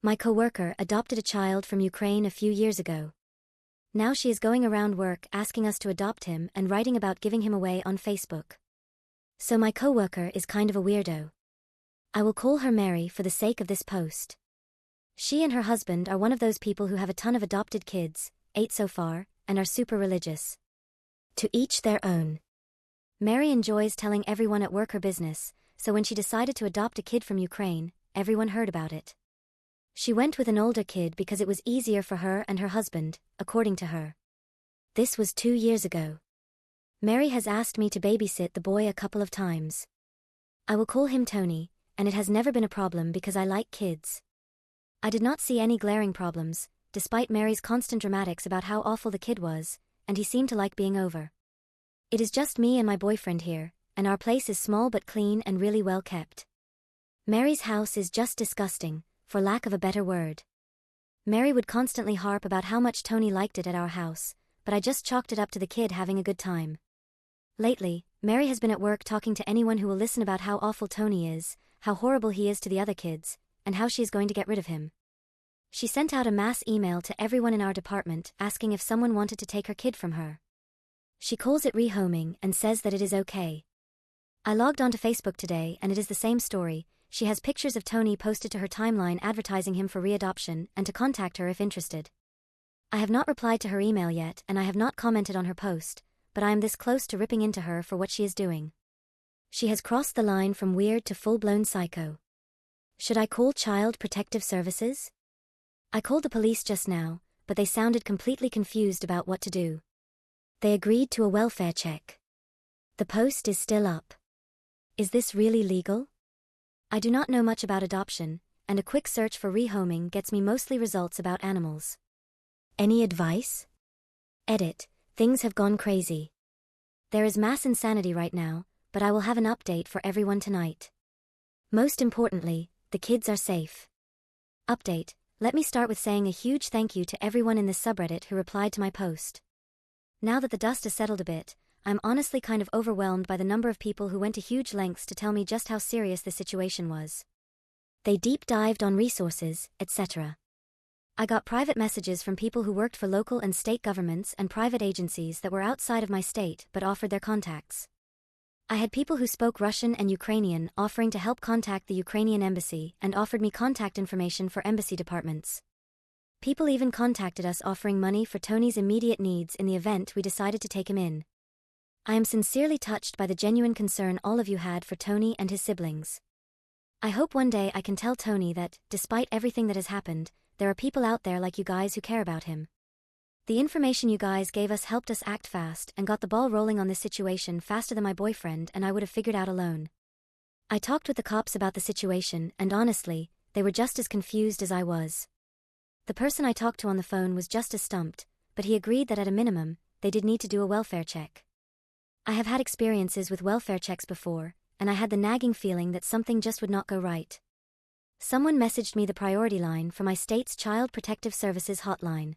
My coworker adopted a child from Ukraine a few years ago. Now she is going around work asking us to adopt him and writing about giving him away on Facebook. So my coworker is kind of a weirdo. I will call her Mary for the sake of this post. She and her husband are one of those people who have a ton of adopted kids, 8 so far, and are super religious. To each their own. Mary enjoys telling everyone at work her business, so when she decided to adopt a kid from Ukraine, everyone heard about it. She went with an older kid because it was easier for her and her husband, according to her. This was 2 years ago. Mary has asked me to babysit the boy a couple of times. I will call him Tony, and it has never been a problem because I like kids. I did not see any glaring problems, despite Mary's constant dramatics about how awful the kid was, and he seemed to like being over. It is just me and my boyfriend here, and our place is small but clean and really well kept. Mary's house is just disgusting, for lack of a better word. Mary would constantly harp about how much Tony liked it at our house, but I just chalked it up to the kid having a good time. Lately, Mary has been at work talking to anyone who will listen about how awful Tony is, how horrible he is to the other kids, and how she is going to get rid of him. She sent out a mass email to everyone in our department asking if someone wanted to take her kid from her. She calls it rehoming and says that it is okay. I logged onto Facebook today and it is the same story. She has pictures of Tony posted to her timeline advertising him for readoption and to contact her if interested. I have not replied to her email yet and I have not commented on her post, but I am this close to ripping into her for what she is doing. She has crossed the line from weird to full-blown psycho. Should I call Child Protective Services? I called the police just now, but they sounded completely confused about what to do. They agreed to a welfare check. The post is still up. Is this really legal? I do not know much about adoption, and a quick search for rehoming gets me mostly results about animals. Any advice? Edit. Things have gone crazy. There is mass insanity right now, but I will have an update for everyone tonight. Most importantly, the kids are safe. Update. Let me start with saying a huge thank you to everyone in this subreddit who replied to my post. Now that the dust has settled a bit, I'm honestly kind of overwhelmed by the number of people who went to huge lengths to tell me just how serious the situation was. They deep dived on resources, etc. I got private messages from people who worked for local and state governments and private agencies that were outside of my state but offered their contacts. I had people who spoke Russian and Ukrainian offering to help contact the Ukrainian embassy and offered me contact information for embassy departments. People even contacted us offering money for Tony's immediate needs in the event we decided to take him in. I am sincerely touched by the genuine concern all of you had for Tony and his siblings. I hope one day I can tell Tony that, despite everything that has happened, there are people out there like you guys who care about him. The information you guys gave us helped us act fast and got the ball rolling on this situation faster than my boyfriend and I would have figured out alone. I talked with the cops about the situation and honestly, they were just as confused as I was. The person I talked to on the phone was just as stumped, but he agreed that at a minimum, they did need to do a welfare check. I have had experiences with welfare checks before, and I had the nagging feeling that something just would not go right. Someone messaged me the priority line for my state's Child Protective Services hotline.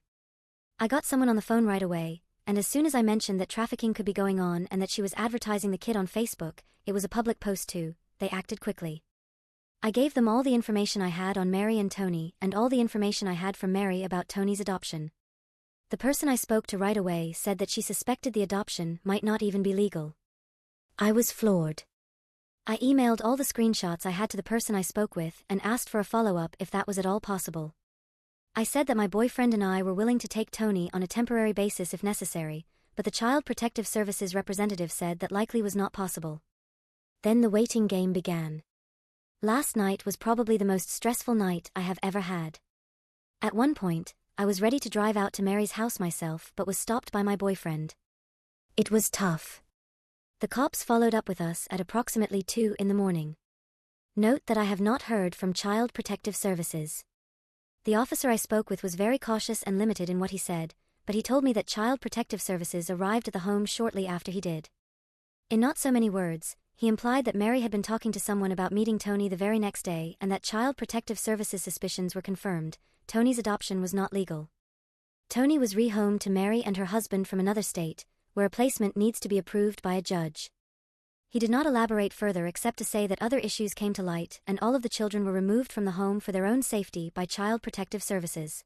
I got someone on the phone right away, and as soon as I mentioned that trafficking could be going on and that she was advertising the kid on Facebook, it was a public post too, they acted quickly. I gave them all the information I had on Mary and Tony and all the information I had from Mary about Tony's adoption. The person I spoke to right away said that she suspected the adoption might not even be legal. I was floored. I emailed all the screenshots I had to the person I spoke with and asked for a follow-up if that was at all possible. I said that my boyfriend and I were willing to take Tony on a temporary basis if necessary, but the Child Protective Services representative said that likely was not possible. Then the waiting game began. Last night was probably the most stressful night I have ever had. At one point, I was ready to drive out to Mary's house myself but was stopped by my boyfriend. It was tough. The cops followed up with us at approximately 2 in the morning. Note that I have not heard from Child Protective Services. The officer I spoke with was very cautious and limited in what he said, but he told me that Child Protective Services arrived at the home shortly after he did. In not so many words, he implied that Mary had been talking to someone about meeting Tony the very next day and that Child Protective Services suspicions were confirmed. Tony's adoption was not legal. Tony was rehomed to Mary and her husband from another state, where a placement needs to be approved by a judge. He did not elaborate further except to say that other issues came to light and all of the children were removed from the home for their own safety by Child Protective Services.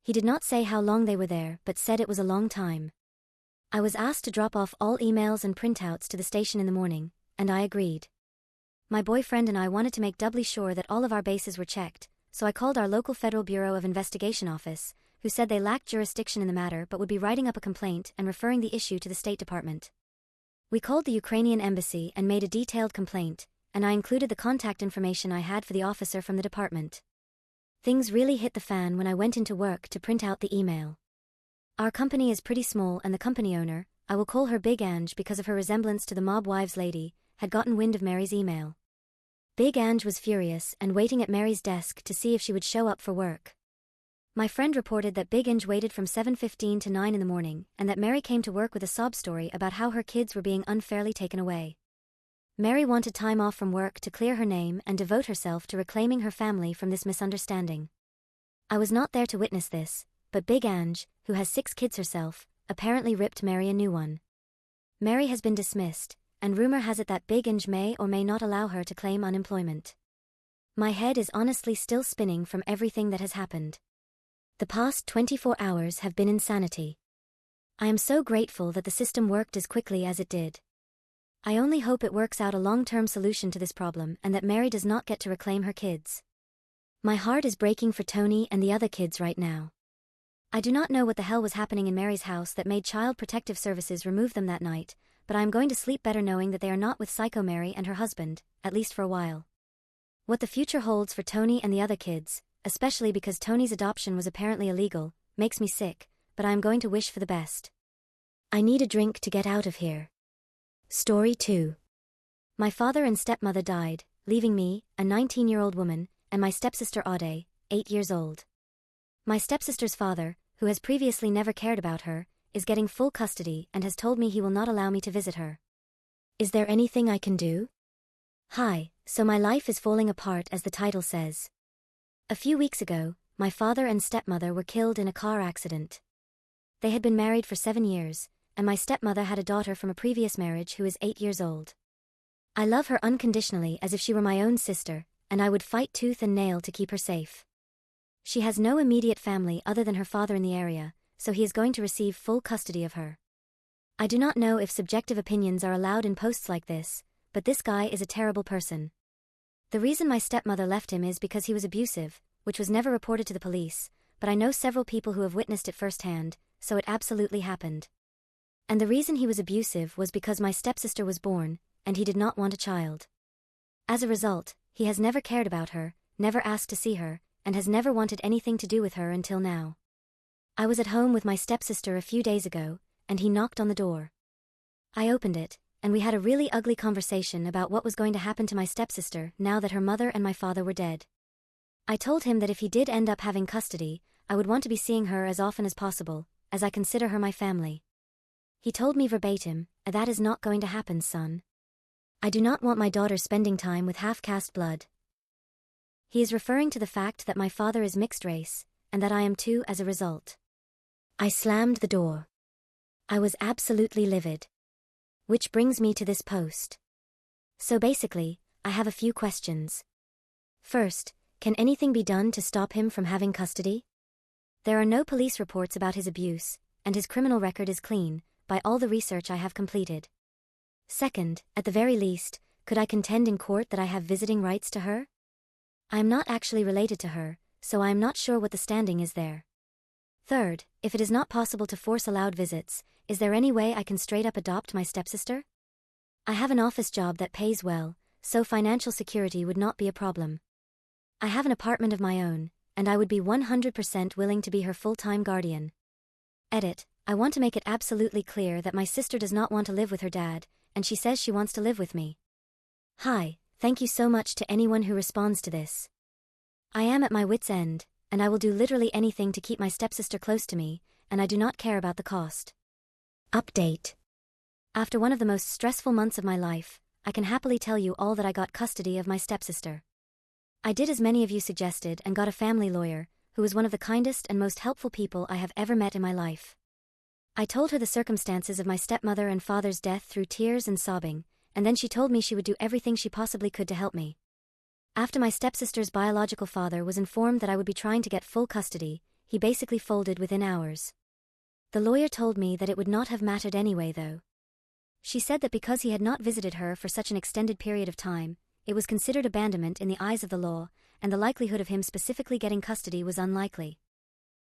He did not say how long they were there but said it was a long time. I was asked to drop off all emails and printouts to the station in the morning, and I agreed. My boyfriend and I wanted to make doubly sure that all of our bases were checked, so I called our local Federal Bureau of Investigation office, who said they lacked jurisdiction in the matter but would be writing up a complaint and referring the issue to the State Department. We called the Ukrainian embassy and made a detailed complaint, and I included the contact information I had for the officer from the department. Things really hit the fan when I went into work to print out the email. Our company is pretty small and the company owner, I will call her Big Ange because of her resemblance to the mob wives lady, had gotten wind of Mary's email. Big Ange was furious and waiting at Mary's desk to see if she would show up for work. My friend reported that Big Ange waited from 7:15 to 9 in the morning and that Mary came to work with a sob story about how her kids were being unfairly taken away. Mary wanted time off from work to clear her name and devote herself to reclaiming her family from this misunderstanding. I was not there to witness this, but Big Ange, who has 6 kids herself, apparently ripped Mary a new one. Mary has been dismissed, and rumor has it that Big Ange may or may not allow her to claim unemployment. My head is honestly still spinning from everything that has happened. The past 24 hours have been insanity. I am so grateful that the system worked as quickly as it did. I only hope it works out a long-term solution to this problem and that Mary does not get to reclaim her kids. My heart is breaking for Tony and the other kids right now. I do not know what the hell was happening in Mary's house that made Child Protective Services remove them that night, but I am going to sleep better knowing that they are not with Psycho Mary and her husband, at least for a while. What the future holds for Tony and the other kids, especially because Tony's adoption was apparently illegal, makes me sick, but I am going to wish for the best. I need a drink to get out of here. Story 2. My father and stepmother died, leaving me, a 19-year-old woman, and my stepsister Ade, 8 years old. My stepsister's father, who has previously never cared about her, is getting full custody and has told me he will not allow me to visit her. Is there anything I can do? Hi, so my life is falling apart as the title says. A few weeks ago, my father and stepmother were killed in a car accident. They had been married for 7 years, and my stepmother had a daughter from a previous marriage who is 8 years old. I love her unconditionally as if she were my own sister, and I would fight tooth and nail to keep her safe. She has no immediate family other than her father in the area, so he is going to receive full custody of her. I do not know if subjective opinions are allowed in posts like this, but this guy is a terrible person. The reason my stepmother left him is because he was abusive, which was never reported to the police, but I know several people who have witnessed it firsthand, so it absolutely happened. And the reason he was abusive was because my stepsister was born, and he did not want a child. As a result, he has never cared about her, never asked to see her, and has never wanted anything to do with her until now. I was at home with my stepsister a few days ago, and he knocked on the door. I opened it, and we had a really ugly conversation about what was going to happen to my stepsister now that her mother and my father were dead. I told him that if he did end up having custody, I would want to be seeing her as often as possible, as I consider her my family. He told me verbatim, "That is not going to happen, son. I do not want my daughter spending time with half-caste blood." He is referring to the fact that my father is mixed race, and that I am too as a result. I slammed the door. I was absolutely livid. Which brings me to this post. So basically, I have a few questions. First, can anything be done to stop him from having custody? There are no police reports about his abuse, and his criminal record is clean, by all the research I have completed. Second, at the very least, could I contend in court that I have visiting rights to her? I am not actually related to her, so I am not sure what the standing is there. Third, if it is not possible to force allowed visits, is there any way I can straight up adopt my stepsister? I have an office job that pays well, so financial security would not be a problem. I have an apartment of my own, and I would be 100% willing to be her full-time guardian. Edit, I want to make it absolutely clear that my sister does not want to live with her dad, and she says she wants to live with me. Hi, thank you so much to anyone who responds to this. I am at my wit's end, and I will do literally anything to keep my stepsister close to me, and I do not care about the cost. Update. After one of the most stressful months of my life, I can happily tell you all that I got custody of my stepsister. I did as many of you suggested and got a family lawyer, who was one of the kindest and most helpful people I have ever met in my life. I told her the circumstances of my stepmother and father's death through tears and sobbing, and then she told me she would do everything she possibly could to help me. After my stepsister's biological father was informed that I would be trying to get full custody, he basically folded within hours. The lawyer told me that it would not have mattered anyway though. She said that because he had not visited her for such an extended period of time, it was considered abandonment in the eyes of the law, and the likelihood of him specifically getting custody was unlikely.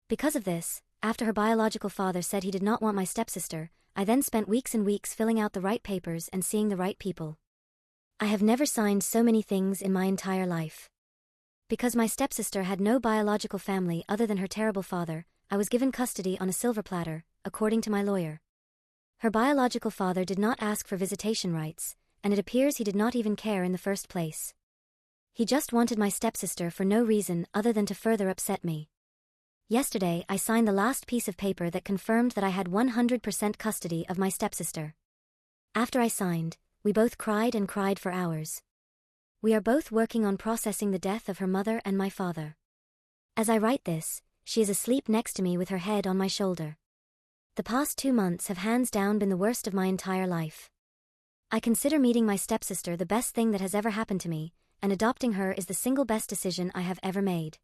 Because of this, after her biological father said he did not want my stepsister, I then spent weeks and weeks filling out the right papers and seeing the right people. I have never signed so many things in my entire life. Because my stepsister had no biological family other than her terrible father, I was given custody on a silver platter, according to my lawyer. Her biological father did not ask for visitation rights, and it appears he did not even care in the first place. He just wanted my stepsister for no reason other than to further upset me. Yesterday I signed the last piece of paper that confirmed that I had 100% custody of my stepsister. After I signed, we both cried and cried for hours. We are both working on processing the death of her mother and my father. As I write this, she is asleep next to me with her head on my shoulder. The past 2 months have hands down been the worst of my entire life. I consider meeting my stepsister the best thing that has ever happened to me, and adopting her is the single best decision I have ever made.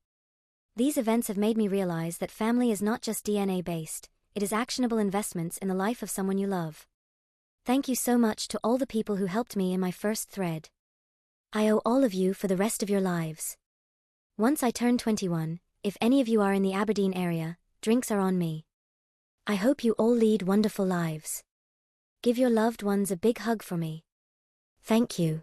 These events have made me realize that family is not just DNA-based, it is actionable investments in the life of someone you love. Thank you so much to all the people who helped me in my first thread. I owe all of you for the rest of your lives. Once I turn 21, if any of you are in the Aberdeen area, drinks are on me. I hope you all lead wonderful lives. Give your loved ones a big hug for me. Thank you.